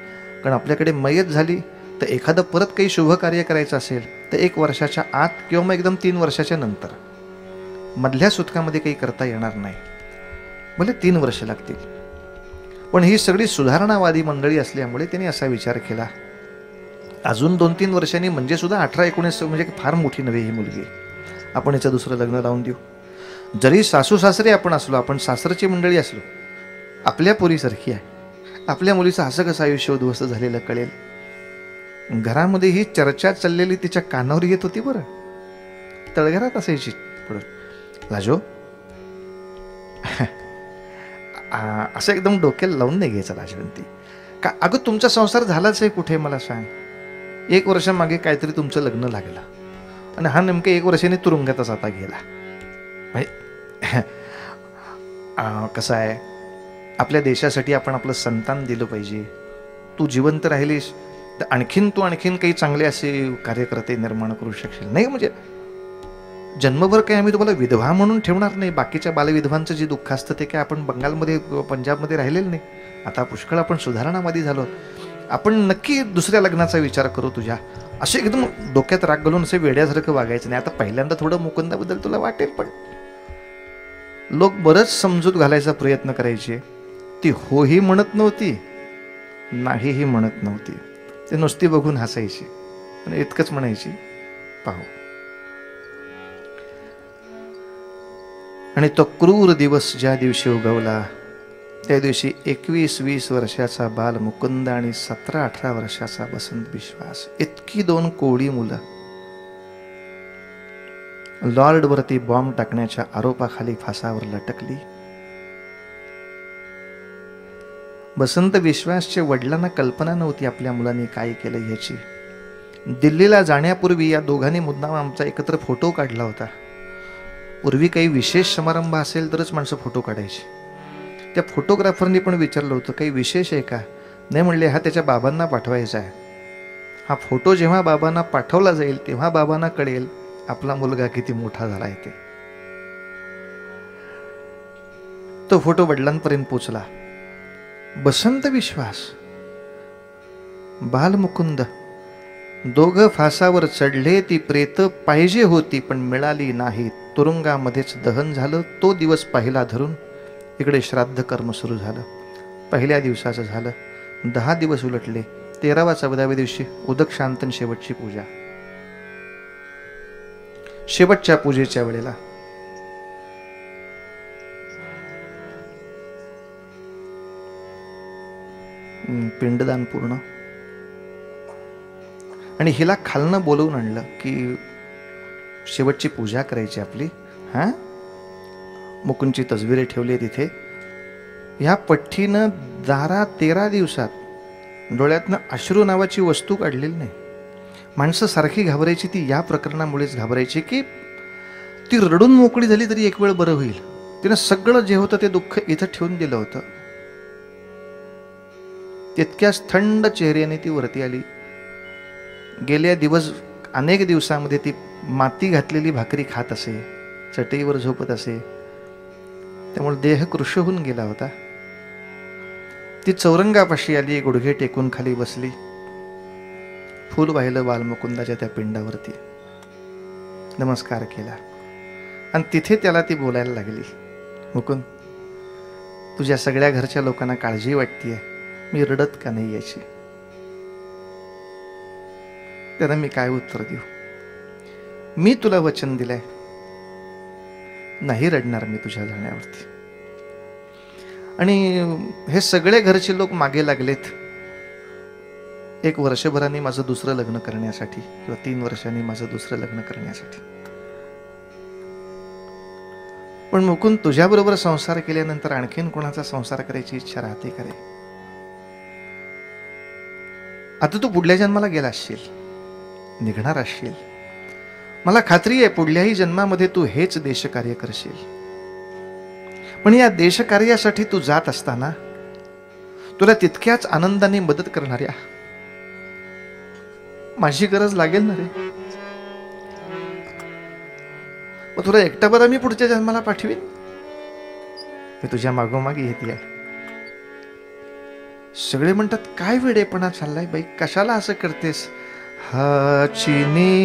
कारण आपल्याकडे मयत झाली तर एखादं परत काही शुभ कार्य करायचं असेल तर 1 वर्षाच्या आत किंवा मग एकदम 3 वर्षाच्या नंतर. मधल्या सुतकामध्ये काही करता येणार नाही. भले 3 वर्ष लागतील. पण ही सगळी सुधारणावादी मंडळी असल्यामुळे त्यांनी असा विचार केला, अजून 2-3 वर्षांनी म्हणजे सुद्धा 18-19 म्हणजे फार मोठी नव्हे ही मुलगी, आपण याचं दुसरं लग्न लावून देऊ. जरी सासू सासरे आपण असलो, आपण सासरची मंडळी असलो, आपल्या पोरीसारखी आहे. आपल्या मुलीचं असं कसं आयुष्य उद्ध्वस्त झालेलं कळेल. घरामध्ये ही चर्चा चाललेली तिच्या कानावर येत होती. बरं तळघरात असायची पडत. लाजो असं एकदम डोक्याला लावून नाही घ्यायचं लाजवंती. का अगं तुमचा संसार झालाच आहे कुठे मला सांग. 1 वर्षामागे काहीतरी तुमचं लग्न लागलं आणि हा नेमकं 1 वर्षाने तुरुंगातच आता गेला. कसं आहे, आपल्या देशासाठी आपण आपलं संतान दिलं पाहिजे. तू जिवंत राहिलीस तर आणखीन काही चांगले असे कार्यकर्ते निर्माण करू शकशील. नाही म्हणजे जन्मभर काही आम्ही तुम्हाला विधवा म्हणून ठेवणार नाही. बाकीच्या बालविधवांचं जे दुःख असतं ते काय आपण बंगालमध्ये पंजाबमध्ये राहिलेलं नाही. आता पुष्कळ आपण सुधारणावादी झालो. आपण नक्की दुसऱ्या लग्नाचा विचार करू तुझ्या, असे एकदम डोक्यात राग घालून असे वेड्यासारखं वागायचं नाही. आता पहिल्यांदा थोडं मुकुंदाबद्दल तुला वाटेल, पण लोक बरंच समजूत घालायचा प्रयत्न करायचे. ती होही म्हणत नव्हती, नाहीही म्हणत नव्हती. ते नुसती बघून हसायची आणि इतकंच म्हणायची, पाहू. आणि तो क्रूर दिवस ज्या दिवशी उगवला, त्या दिवशी 21-20 वर्षाचा बाल मुकुंद आणि 17-18 वर्षाचा बसंत विश्वास, इतकी दोन कोवळी मुलं लॉर्डवरती बॉम्ब टाकण्याच्या आरोपाखाली फासावर लटकली. बसंत विश्वासच्या वडिलांना कल्पना नव्हती आपल्या मुलांनी काय केलं ह्याची. दिल्लीला जाण्यापूर्वी या दोघांनी मुद्दाम आमचा एकत्र फोटो काढला होता. पूर्वी काही विशेष समारंभ असेल तरच माणसं फोटो काढायची. त्या फोटोग्राफरनी पण विचारलं होतं, काही विशेष आहे का? नाही म्हणले, हा त्याच्या बाबांना पाठवायचा आहे. हा फोटो जेव्हा बाबांना पाठवला जाईल तेव्हा बाबांना कळेल आपला मुलगा किती मोठा झाला आहे ते. तो फोटो वडिलांपर्यंत पोचला. बसंत विश्वास, बालमुकुंद, दोघं फासावर चढले. ती प्रेत पाहिजे होती पण मिळाली नाही. तुरुंगामध्येच दहन झालं. तो दिवस पहिला धरून इकडे श्राद्ध कर्म सुरू झालं. पहिल्या दिवसाचं झालं. 10 दिवस उलटले. 13व्या-14व्या दिवशी उदक शांतन शेवटची पूजा. शेवटच्या पूजेच्या वेळेला पिंडदान पूर्ण. आणि हिला खालनं बोलवून आणलं की शेवटची पूजा करायची आपली. हां, मुकुंदची तसबिरे ठेवली तिथे. ह्या पठ्ठीनं 13 दिवसात डोळ्यातनं अश्रू नावाची वस्तू काढलेली नाही. माणसं सारखी घाबरायची. ती या प्रकरणामुळेच घाबरायची की ती रडून मोकळी झाली तरी एक वेळ बरं होईल. तिनं सगळं जे होतं ते दुःख इथं ठेवून दिलं होतं. तितक्याच थंड चेहऱ्याने ती वरती आली. गेल्या अनेक दिवसामध्ये ती माती घातलेली भाकरी खात असे, चटईवर झोपत असे, त्यामुळे देह कृश होऊन गेला होता. ती चौरंगापाशी आली, गुडघे टेकून खाली बसली. फूल वाहिलं बालमुकुंदाच्या त्या पिंडावरती, नमस्कार केला आणि तिथे त्याला ती बोलायला लागली, मुकुंद, तुझ्या सगळ्या घरच्या लोकांना काळजी वाटतेय, मी रडत का नाही याची. त्याला मी काय उत्तर देऊ? मी तुला वचन दिलंय, नाही रडणार मी तुझ्या जाण्यावरती. आणि हे सगळे घरचे लोक मागे लागलेत 1 वर्षभराने माझं दुसरं लग्न करण्यासाठी किंवा 3 वर्षांनी माझं दुसरं लग्न करण्यासाठी. पण मुकुंद, तुझ्याबरोबर संसार केल्यानंतर आणखीन कोणाचा संसार करायची इच्छा राहते का रे? आता तू पुढल्या जन्माला गेला असशील, निघणार असशील. मला खात्री आहे पुढल्याही जन्मामध्ये तू हेच देशकार्य करशील. पण या देशकार्यासाठी तू जात असताना तुला तितक्याच आनंदाने मदत करणाऱ्या माझी गरज लागेल ना रे. मग तुला एकटा बरं मी पुढच्या जन्माला पाठवीन. मी तुझ्या मागोमागे येते. सगळे म्हणतात काय वेडेपणा चाललाय बाई, कशाला असं करतेस? हा चिनी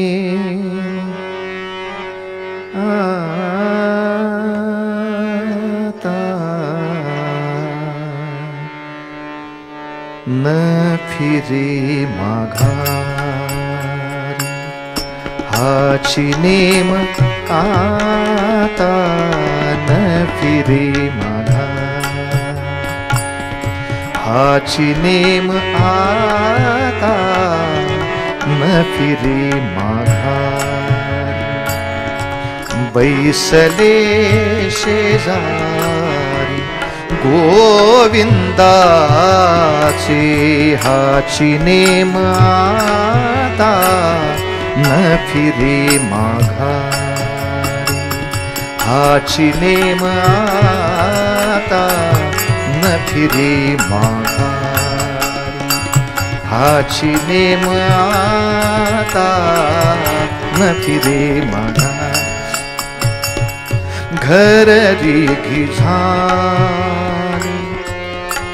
न फिरे माघारी, हाची नेम आता न फिरे माघारी, हाची नेम आता न फिरे माघारी. बैसले शेजारी गोविंदाचे, हाची नेम आता न फिरे माघारी, हाची नेम आता न फिरे माघारी, हाची नेम आता न फिरे माघारी. घररी घिझानी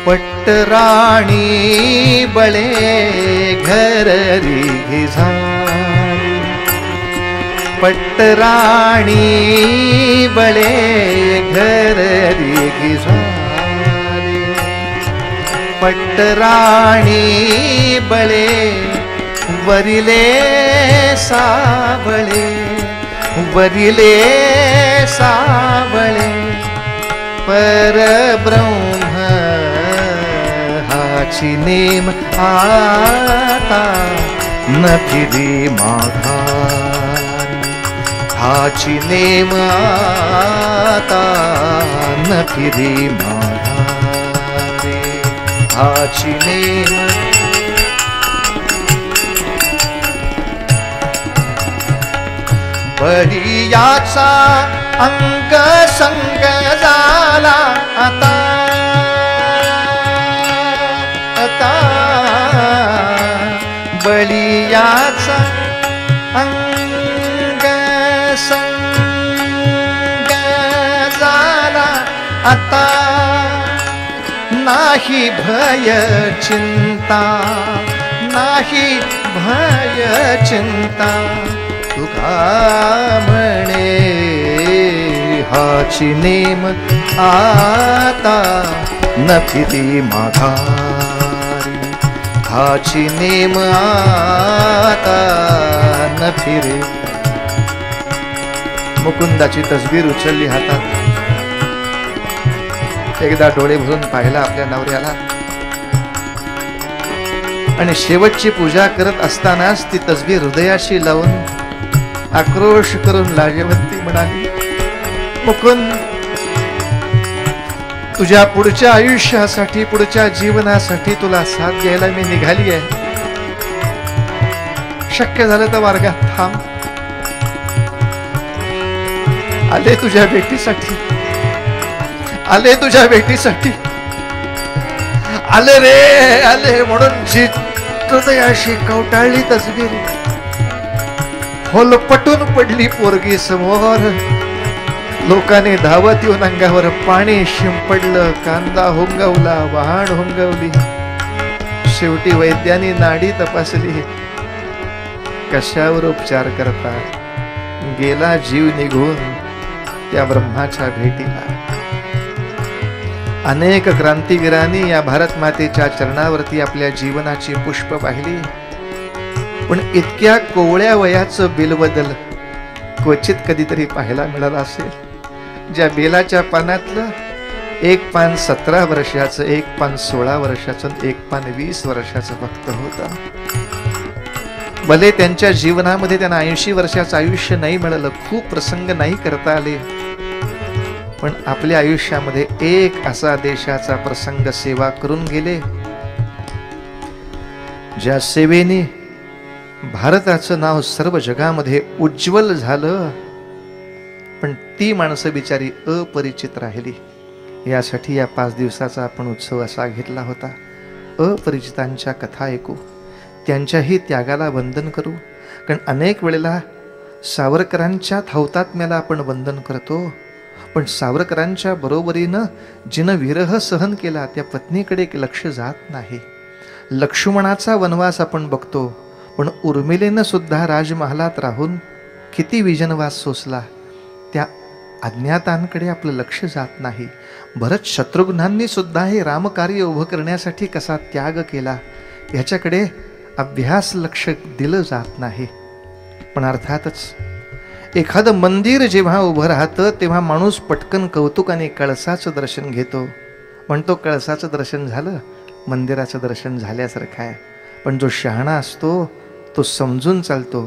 पट्टराणी बळे, घररी घिझानी पट्टराणी बळे घर दिगी झाले, पट्टराणी बळे वरिले साबळे, वरिले साबळे परब्रह्म हाची नेम आता न फिरी माघारी, हाची नेम आता न फिरी माघारी, हाची नेम बळीयाचा अंग संग झाला आता, आता बळीयाचा अंग संग झाला आता, नाही भय चिंता, नाही भय चिंता तुका म्हणे हाची नेम आता न फिरी माघारी, हाची नेम आता न फिरे. मुकुंदाची तसबीर उचलली हातात, एकदा डोळे भरून पाहिला आपल्या नवऱ्याला आणि शेवटची पूजा करत असतानाच ती तसबीर हृदयाशी लावून आक्रोश करून लाजवंती म्हणाली, मुकुंद तुझ्या पुढच्या आयुष्यासाठी, पुढच्या जीवनासाठी तुला साथ द्यायला मी निघाली आहे. शक्य झालं तर मार्गात थांब. आले तुझ्या भेटीसाठी, आले तुझ्या भेटीसाठी, आले रे आले म्हणून जी हृदयाशी कवटाळली तसबीर होलपटून पडली पोरगी समोर. लोकांनी धावत येऊन अंगावर पाणी शिंपडलं, कांदा हुंगवला, वाहन हुंगवली. शेवटी वैद्यांनी नाडी तपासली, कशावर उपचार करतात. गेला जीव निघून त्या ब्रह्माच्या भेटीला. अनेक क्रांतिवीरांनी या भारत मातेच्या चरणावरती आपल्या जीवनाची पुष्प पाहिली, पण इतक्या कोवळ्या वयाचं बेलबदल क्वचित कधीतरी पाहायला मिळालं असेल. ज्या बेलाच्या पानातलं एक पान 17 वर्षाचं, एक पान 16 वर्षाचं, एक पान 20 वर्षाचं फक्त होतं. भले त्यांच्या जीवनामध्ये त्यांना 80 वर्षाचं आयुष्य नाही मिळालं, खूप प्रसंग नाही करता आले, पण आपल्या आयुष्यामध्ये एक असा देशाचा प्रसंग सेवा करून गेले, ज्या सेवेने भारताचं नाव सर्व जगामध्ये उज्ज्वल झालं. पण ती माणसं बिचारी अपरिचित राहिली. यासाठी या 5 दिवसाचा आपण उत्सव असा घेतला होता. अपरिचितांच्या कथा ऐकू, त्यांच्याही त्यागाला वंदन करू. कारण अनेक वेळेला सावरकरांच्या हौतात्म्याला आपण वंदन करतो, पण सावरकरांच्या बरोबरीनं जिनं विरह सहन केला त्या पत्नीकडे लक्ष जात नाही. लक्ष्मणाचा वनवास आपण बघतो, पण उर्मिलेनं सुद्धा राजमहालात राहून किती विजनवास सोसला. त्या अज्ञातांकडे आपलं लक्ष जात नाही. भरत शत्रुघ्नांनी सुद्धा हे रामकार्य उभं करण्यासाठी कसा त्याग केला, ह्याच्याकडे अभ्यास लक्ष दिलं जात नाही. पण अर्थातच एखादं मंदिर जेव्हा उभं राहतं तेव्हा माणूस पटकन कौतुकाने कळसाचं दर्शन घेतो, म्हणतो कळसाचं दर्शन झालं, मंदिराचं दर्शन झाल्यासारखं आहे. पण जो शहाणा असतो तो समजून चालतो,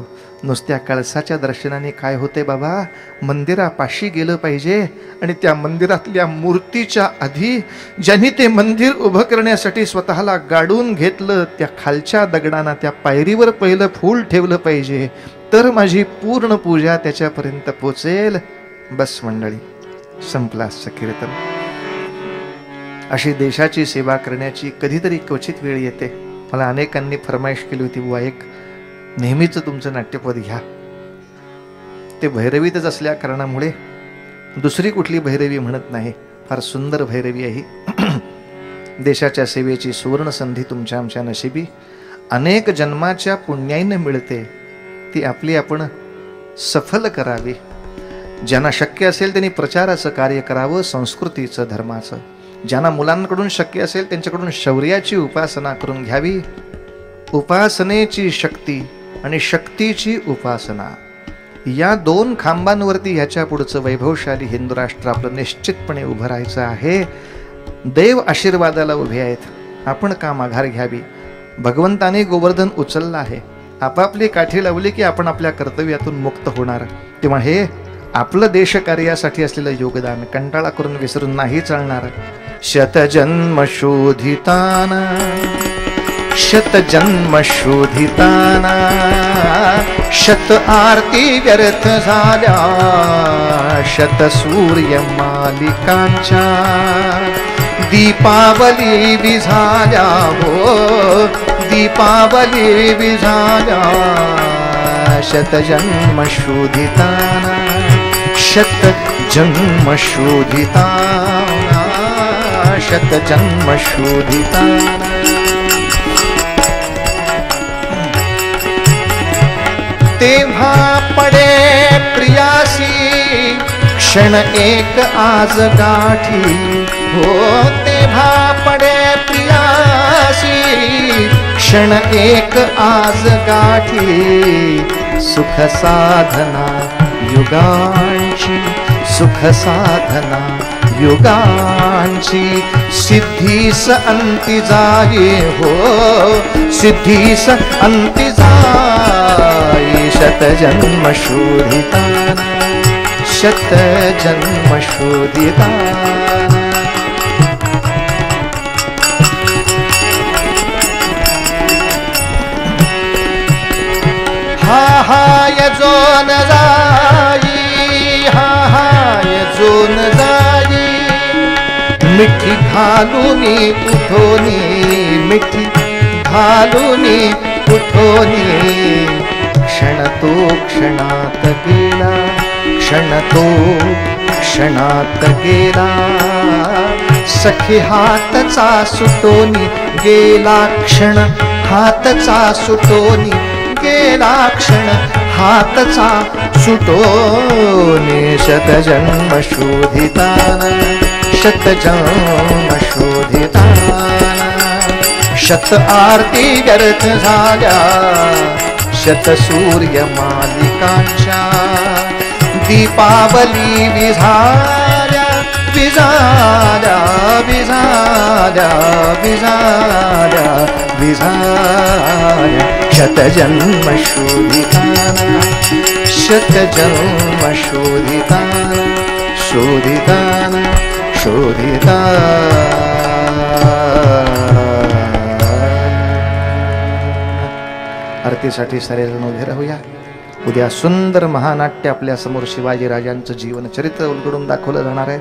नुसत्या कळसाच्या दर्शनाने काय होते बाबा, मंदिरापाशी गेलं पाहिजे आणि त्या मंदिरातल्या मूर्तीच्या आधी ज्यांनी ते मंदिर उभं करण्यासाठी स्वतःला गाडून घेतलं, त्या खालच्या दगडांना, त्या पायरीवर पहिलं फूल ठेवलं पाहिजे, तर माझी पूर्ण पूजा त्याच्यापर्यंत पोचेल. बस मंडळी, संपला आजचं कीर्तन. अशी देशाची सेवा करण्याची कधीतरी क्वचित वेळ येते. मला अनेकांनी फरमाईश केली होती, बुवा एक नेहमीच तुमचं नाट्यपद घ्या. ते भैरवीतच असल्या कारणामुळे दुसरी कुठली भैरवी म्हणत नाही. फार सुंदर भैरवी आहे. देशाच्या सेवेची सुवर्ण संधी तुमच्या आमच्या नशिबी अनेक जन्माच्या पुण्याईनं मिळते. ती आपली आपण सफल करावी. ज्यांना शक्य असेल त्यांनी प्रचाराचं कार्य करावं, संस्कृतीचं, धर्माचं. ज्यांना मुलांकडून शक्य असेल त्यांच्याकडून शौर्याची उपासना करून घ्यावी. उपासनेची शक्ती आणि शक्तीची उपासना या दोन खांबांवरती ह्याच्या पुढचं वैभवशाली हिंदू राष्ट्र आपलं निश्चितपणे उभं राहायचं आहे. देव आशीर्वादाला उभे आहेत, आपण का माघार घ्यावी. भगवंताने गोवर्धन उचललं आहे, आपापली काठी लावली की आपण आपल्या कर्तव्यातून मुक्त होणार. तेव्हा हे आपलं देशकार्यासाठी असलेलं योगदान कंटाळा करून विसरून नाही चालणार. शतजन्म शोधिताना शतजन्म शोधिताना शत आरती व्यर्थ झाल्या, शत सूर्य मालिकांच्या दीपावली विझाल्या. हो दीपावली विझाल्या. शतजन्म शोधिताना शतजन्म शोधिताना शतजन्म शोधिताना. तेव्हा पडे प्रियासी क्षण एक आज गाठी. हो तेव्हा पडे प्रियासी क्षण एक आज गाठी. सुख साधना युगांची, सुख साधना युगांची सिद्धीस अंती जाई. हो सिद्धीस अंती जाई. शतजन्म शोधिताना शतजन्म शोधिताना. हा हा यजोन जाई, हा हा यजोन जाई. मिठी घालूनी उठोनी, मिठी घालूनी उठोनी. क्षण तो क्षणात गेला, क्षण तो क्षणात गेला. सखी हातचा सुटोनी गेला क्षण, हातचा सुटोनी गेला क्षण, हातचा सुटोनी. शतजन्म शोधिताना शतजन्म शोधिताना शत आरती व्यर्थ झाल्या, शत सूर्य मालिकांच्या दीपावली विझाल्या. विझाल्या विझाल्या विझाल्या विझाल्या. शतजन्म शोधिताना शतजन्म शोधिताना शोधिताना शोधिताना. आरतीसाठी सारेजण उभे राहूया. उद्या सुंदर महानाट्य आपल्या समोर शिवाजी राजांचं जीवन चरित्र उलगडून दाखवलं जाणार आहे.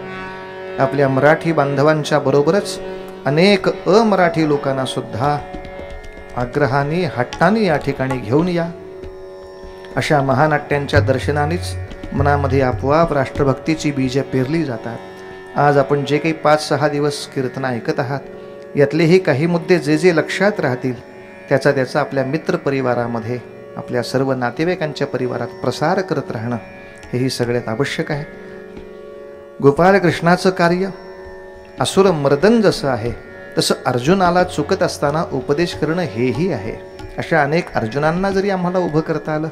आपल्या मराठी बांधवांच्या बरोबरच अनेक अमराठी लोकांना सुद्धा आग्रहाने हट्टाने या ठिकाणी घेऊन या. अशा महानाट्यांच्या दर्शनानेच मनामध्ये आपोआप राष्ट्रभक्तीची बीजे पेरली जातात. आज आपण जे काही 5-6 दिवस कीर्तन ऐकत आहात यातलेही काही मुद्दे जे जे लक्षात राहतील त्याचा आपल्या मित्र परिवारामध्ये, आपल्या सर्व नातेवाईकांच्या परिवारात प्रसार करत राहणं हेही सगळ्यात आवश्यक आहे. गोपालकृष्णाचं कार्य असुर मर्दन जसं आहे तसं अर्जुनाला चुकत असताना उपदेश करणं हेही आहे. अशा अनेक अर्जुनांना जरी आम्हाला उभं करता आलं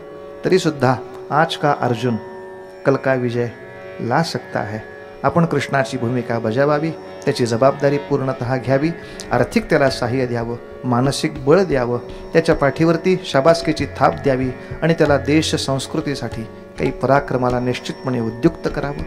तरी सुद्धा आज का अर्जुन कल का विजय ला सकता है. आपण कृष्णाची भूमिका बजावावी, त्याची जबाबदारी पूर्णतः घ्यावी. आर्थिक त्याला सहाय्य द्यावं, मानसिक बळ द्यावं, त्याच्या पाठीवरती शाबासकीची थाप द्यावी आणि त्याला देश संस्कृतीसाठी काही पराक्रमाला निश्चितपणे उद्युक्त करावं.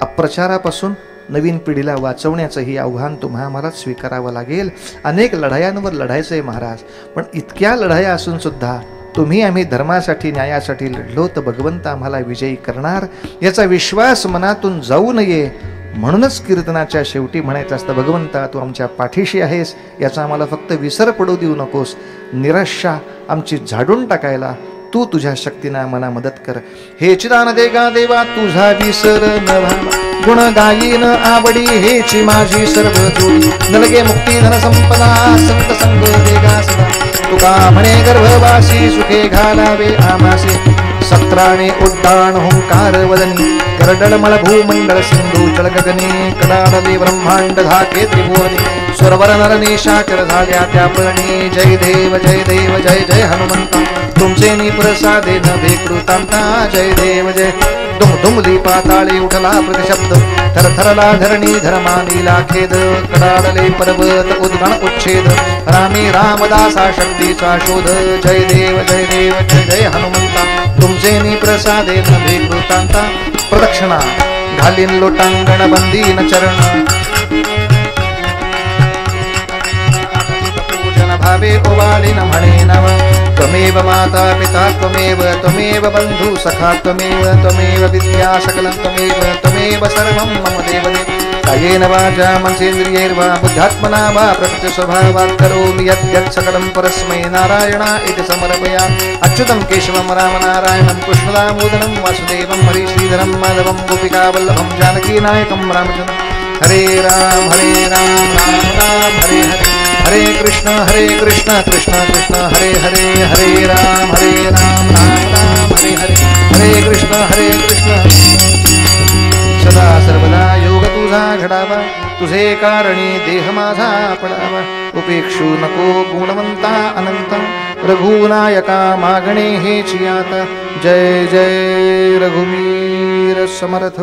अप्रचारापासून नवीन पिढीला वाचवण्याचंही आव्हान तुम्हा आम्हालाच स्वीकारावं लागेल. अनेक लढायांवर लढायचं आहे महाराज, पण इतक्या लढाया असून सुद्धा तुम्ही आम्ही धर्मासाठी न्यायासाठी लढलो तर भगवंत आम्हाला विजयी करणार याचा विश्वास मनातून जाऊ नये. म्हणूनच कीर्तनाच्या शेवटी म्हणायचं असतं, भगवंता तू आमच्या पाठीशी आहेस याचा आम्हाला फक्त विसर पडू देऊ नकोस. निराशा आमची झाडून टाकायला तू तुझ्या शक्तीने आम्हाला मदत कर. हे चिदान देगा देवा तुझा विसर नवा, गुण गायीन आवडी हेची माझी सर्व जोडी. नलगे मुक्ती धन संपदा संत संग देगा सदा. तुका म्हणे गर्भवासी सुखे घालावे आमासे सत्राणे उड्डाण हुंकार वदनी करडळमळ भूमंडळ सिंधू जल गगने कडाडले ब्रह्मांड धाके त्रिभुवने स्वरवर नर निशाचर झाल्या त्या पळणी जय देव जय देव जय जय हनुमंता तुमचे निप्रसादे नभे कृतांता जय देव जय दुम दुमली पाताळी उठला प्रतिशब्द थरथरला धरणी धर्मानीला खेद कडाडले पर्वत उद्गण उच्छेद रामी रामदासा शक्तीचा शोध जय देव जय देव जय जय हनुमंता तुमचे निप्रसादे नभे कृतांता प्रदक्षिणा घालीन लोटांगण बंदीन चरण पूजन भावे ओवालिन म्हणे नव त्वमेव माता पिता त्वमेव बंधु सखा त्वमेव विद्या सकलं त्वमेव सर्वं मम देवदेव कायेन वाचा मनसेन्द्रियैर्वा बुद्ध्यात्मना वा प्रकृति स्वभावात् करोमि यद्यत् सकलं परस्मै नारायणा इति समर्पयामि अच्युतं केशवं रामनारायणं कृष्णदामोदरं वासुदेवं हरिश्रीधरं माधवं गोपिकावल्लभं जानकीनायकं रामचन्द्रं हरे राम राम राम हरे हरे हरे कृष्ण कृष्ण कृष्ण हरे हरे हरे राम राम राम हरे हरे हरे कृष्ण सदा सर्वदा योग तुझा घडावा तुझे कारणी देह माझा पडावा उपेक्षू नको गुणवंता अनंत रघुनायका मागणे हे चियात जय जय रघुवीर समर्थ।